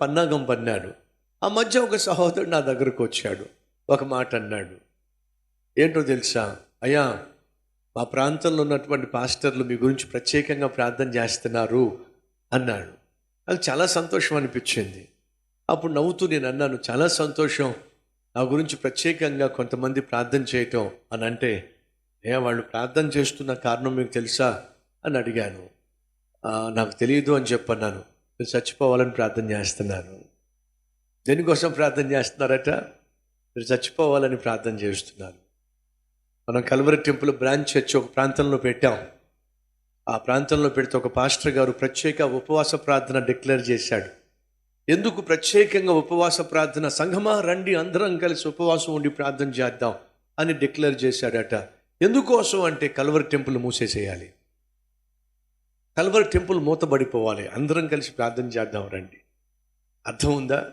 పన్నాగం పన్నాడు. ఆ మధ్య ఒక సహోదరుడు నా దగ్గరకు వచ్చాడు. ఒక మాట అన్నాడు. ఏంటో తెలుసా? అయ్యా, మా ప్రాంతంలో ఉన్నటువంటి పాస్టర్లు మీ గురించి ప్రత్యేకంగా ప్రార్థన చేస్తున్నారు అన్నాడు. నాకు చాలా సంతోషం అనిపించింది. అప్పుడు నవ్వుతూ నేను అన్నాను, చాలా సంతోషం, నా గురించి ప్రత్యేకంగా కొంతమంది ప్రార్థన చేయటం అని అంటే, వాళ్ళు ప్రార్థన చేస్తున్న కారణం మీకు తెలుసా అని అడిగాను. నాకు తెలియదు అని చెప్పన్నాను. మీరు చచ్చిపోవాలని ప్రార్థన చేస్తున్నాను. దేనికోసం ప్రార్థన చేస్తున్నారట? మీరు చచ్చిపోవాలని ప్రార్థన చేస్తున్నారు. మనం కల్వరి టెంపుల్ బ్రాంచ్ చర్చ్ ఒక ప్రాంతంలో పెట్టాం. ఆ ప్రాంతంలో పెడితే ఒక పాస్టర్ గారు ప్రత్యేక ఉపవాస ప్రార్థన డిక్లేర్ చేశాడు. ఎందుకు ప్రత్యేకంగా ఉపవాస ప్రార్థన? సంఘమా రండి, అందరం కలిసి ఉపవాసం ఉండి ప్రార్థన చేద్దాం అని డిక్లేర్ చేశాడట. ఎందుకోసం అంటే కల్వరి టెంపుల్ మూసేసేయాలి, కల్వరి టెంపుల్ మూతబడిపోవాలి, అందరం కలిసి ప్రార్థన చేద్దాం రండి. అర్థం ఉందా?